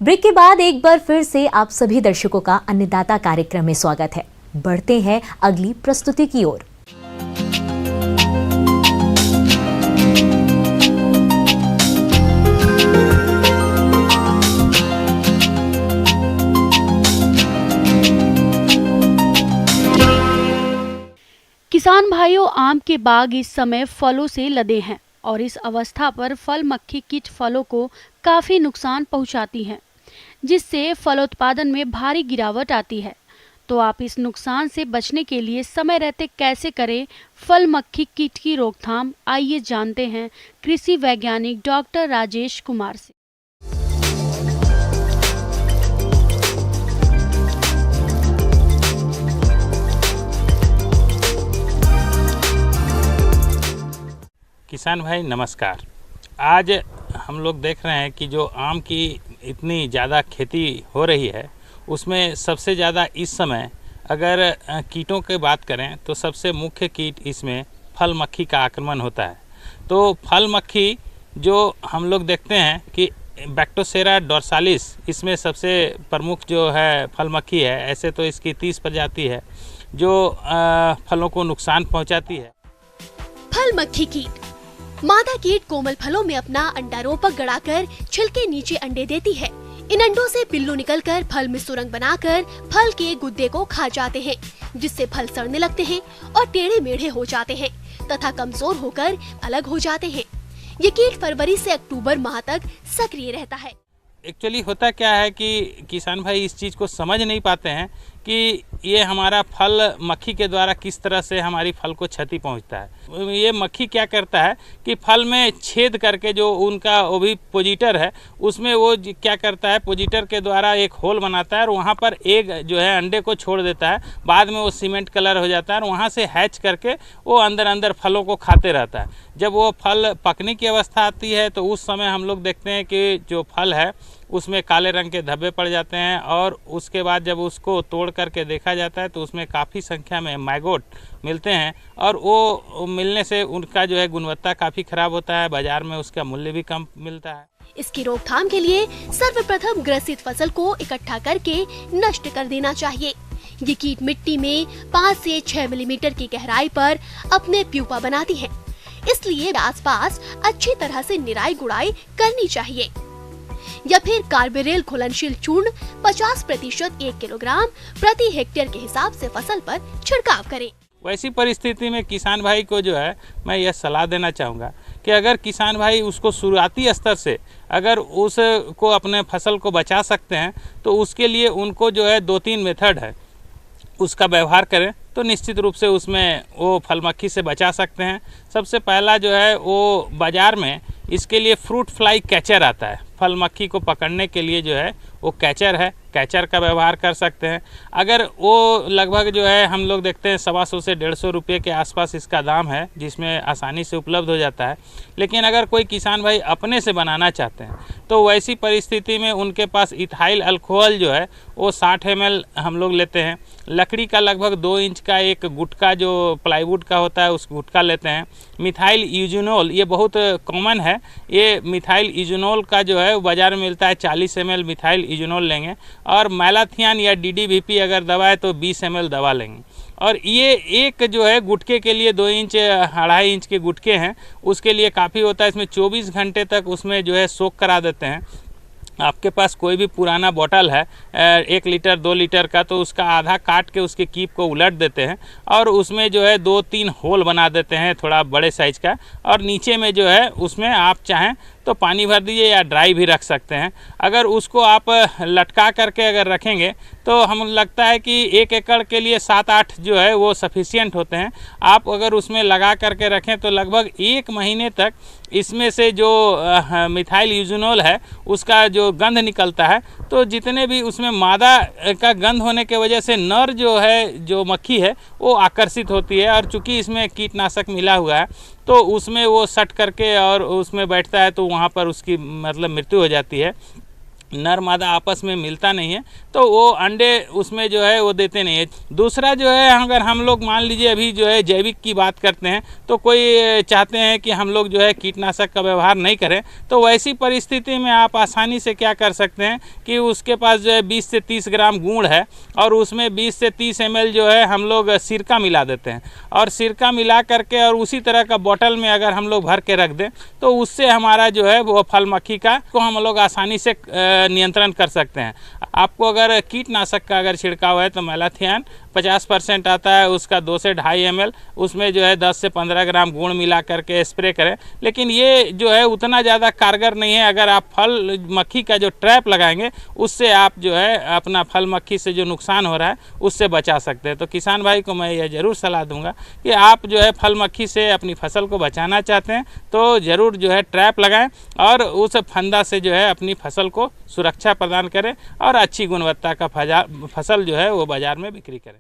Break के बाद एक बार फिर से आप सभी दर्शकों का अन्नदाता कार्यक्रम में स्वागत है। बढ़ते हैं अगली प्रस्तुति की ओर। किसान भाइयों, आम के बाग इस समय फलों से लदे हैं और इस अवस्था पर फल मक्खी कीट फलों को काफी नुकसान पहुंचाती है, जिससे फलोत्पादन में भारी गिरावट आती है। तो आप इस नुकसान से बचने के लिए समय रहते कैसे करें फल मक्खी कीट की रोकथाम, आइए जानते हैं कृषि वैज्ञानिक डॉक्टर राजेश कुमार से। किसान भाई नमस्कार। आज हम लोग देख रहे हैं कि जो आम की इतनी ज़्यादा खेती हो रही है उसमें सबसे ज़्यादा इस समय अगर कीटों की बात करें तो सबसे मुख्य कीट इसमें फल मक्खी का आक्रमण होता है। तो फल मक्खी जो हम लोग देखते हैं कि बैक्टोसेरा डोर्सालिस इसमें सबसे प्रमुख जो है फल मक्खी है। ऐसे तो इसकी 30 प्रजाति है जो फलों को नुकसान पहुंचाती है। फल मक्खी कीट मादा कीट कोमल फलों में अपना अंडारोपक गड़ाकर छिलके नीचे अंडे देती है। इन अंडों से पिल्लू निकलकर फल में सुरंग बनाकर फल के गुद्दे को खा जाते हैं, जिससे फल सड़ने लगते हैं और टेढ़े मेढ़े हो जाते हैं तथा कमजोर होकर अलग हो जाते हैं। ये कीट फरवरी से अक्टूबर माह तक सक्रिय रहता है। एक्चुअली होता क्या है कि किसान भाई इस चीज़ को समझ नहीं पाते हैं कि ये हमारा फल मक्खी के द्वारा किस तरह से हमारी फल को क्षति पहुंचता है। ये मक्खी क्या करता है कि फल में छेद करके जो उनका ओविपोजिटर है उसमें वो क्या करता है, पोजिटर के द्वारा एक होल बनाता है और वहाँ पर एक जो है अंडे को छोड़ देता है। बाद में वो सीमेंट कलर हो जाता है और वहाँ से हैच करके वो अंदर अंदर फलों को खाते रहता है। जब वो फल पकने की अवस्था आती है तो उस समय हम लोग देखते हैं कि जो फल है उसमें काले रंग के धब्बे पड़ जाते हैं और उसके बाद जब उसको तोड़ करके देखा जाता है तो उसमें काफ़ी संख्या में मैगोट मिलते हैं और वो मिलने से उनका जो है गुणवत्ता काफ़ी खराब होता है, बाजार में उसका मूल्य भी कम मिलता है। इसकी रोकथाम के लिए सर्वप्रथम ग्रसित फसल को इकट्ठा करके नष्ट कर देना चाहिए। ये कीट मिट्टी में 5 से 6 मिलीमीटर की गहराई पर अपने प्यूपा बनाती है, इसलिए आसपास अच्छी तरह से निराई गुड़ाई करनी चाहिए या फिर कार्बेरेल घुलनशील चूर्ण 50% 1 किलोग्राम प्रति हेक्टेयर के हिसाब से फसल पर छिड़काव करें। वैसी परिस्थिति में किसान भाई को जो है मैं यह सलाह देना चाहूँगा कि अगर किसान भाई उसको शुरुआती स्तर से अगर उसको अपने फसल को बचा सकते हैं तो उसके लिए उनको जो है 2-3 मेथड है उसका व्यवहार करें तो निश्चित रूप से उसमें वो फल मक्खी से बचा सकते हैं। सबसे पहला जो है वो बाज़ार में इसके लिए फ्रूट फ्लाई कैचर आता है। फल मक्खी को पकड़ने के लिए जो है वो कैचर है, कैचर का व्यवहार कर सकते हैं। अगर वो लगभग जो है हम लोग देखते हैं 125 से 150 रुपये के आसपास इसका दाम है, जिसमें आसानी से उपलब्ध हो जाता है। लेकिन अगर कोई किसान भाई अपने से बनाना चाहते हैं तो वैसी परिस्थिति में उनके पास इथाइल अल्कोहल जो है वो 60 ml हम लोग लेते हैं। लकड़ी का लगभग 2 इंच का एक गुटका जो प्लाईवुड का होता है उस गुटका लेते हैं। मिथाइल यूजिनोल ये बहुत कॉमन है, ये मिथाइल यूजिनोल का जो है बाज़ार में मिलता है 40 ml मिथाइल यूजिनोल लेंगे और मैलाथियन या DDVP अगर दवा है तो 20 ml दवा लेंगे। और ये एक जो है गुटके के लिए 2 इंच 2.5 इंच के गुटके हैं, उसके लिए काफ़ी होता है। इसमें 24 घंटे तक उसमें जो है सोक करा देते हैं। आपके पास कोई भी पुराना बोतल है 1 लीटर 2 लीटर का तो उसका आधा काट के उसके कीप को उलट देते हैं और उसमें जो है 2-3 होल बना देते हैं थोड़ा बड़े साइज का, और नीचे में जो है उसमें आप चाहें तो पानी भर दीजिए या ड्राई भी रख सकते हैं। अगर उसको आप लटका करके अगर रखेंगे तो हम लगता है कि 1 एकड़ के लिए 7-8 जो है वो सफिशिएंट होते हैं। आप अगर उसमें लगा करके रखें तो लगभग 1 महीने तक इसमें से जो मिथाइल यूजिनोल है उसका जो गंध निकलता है, तो जितने भी उसमें मादा का गंध होने के वजह से नर जो है जो मक्खी है वो आकर्षित होती है, और चूंकि इसमें कीटनाशक मिला हुआ है तो उसमें वो सट करके और उसमें बैठता है तो वहाँ पर उसकी मतलब मृत्यु हो जाती है। नर मादा आपस में मिलता नहीं है, तो वो अंडे उसमें जो है वो देते नहीं है। दूसरा जो है, अगर हम लोग मान लीजिए अभी जो है जैविक की बात करते हैं, तो कोई चाहते हैं कि हम लोग जो है कीटनाशक का व्यवहार नहीं करें, तो वैसी परिस्थिति में आप आसानी से क्या कर सकते हैं कि उसके पास जो है 20 से 30 ग्राम गुड़ है और उसमें 20 से 30 ml जो है हम लोग सिरका मिला देते हैं, और सिरका मिला करके और उसी तरह का बोतल में अगर हम लोग भर के रख दें, तो उससे हमारा जो है वो फल मक्खी का को हम लोग आसानी से नियंत्रण कर सकते हैं। आपको अगर कीटनाशक का अगर छिड़काव है तो मैलाथियन 50% आता है, उसका 2 से 2.5 ml, उसमें जो है 10 से 15 ग्राम गुड़ मिला करके स्प्रे करें। लेकिन ये जो है उतना ज़्यादा कारगर नहीं है। अगर आप फल मक्खी का जो ट्रैप लगाएंगे, उससे आप जो है अपना फल मक्खी से जो नुकसान हो रहा है उससे बचा सकते हैं। तो किसान भाई को मैं यह ज़रूर सलाह दूंगा कि आप जो है फल मक्खी से अपनी फसल को बचाना चाहते हैं तो ज़रूर जो है ट्रैप लगाएं और उस फंदा से जो है अपनी फसल को सुरक्षा प्रदान करें और अच्छी गुणवत्ता का फसल जो है वो बाज़ार में बिक्री करें।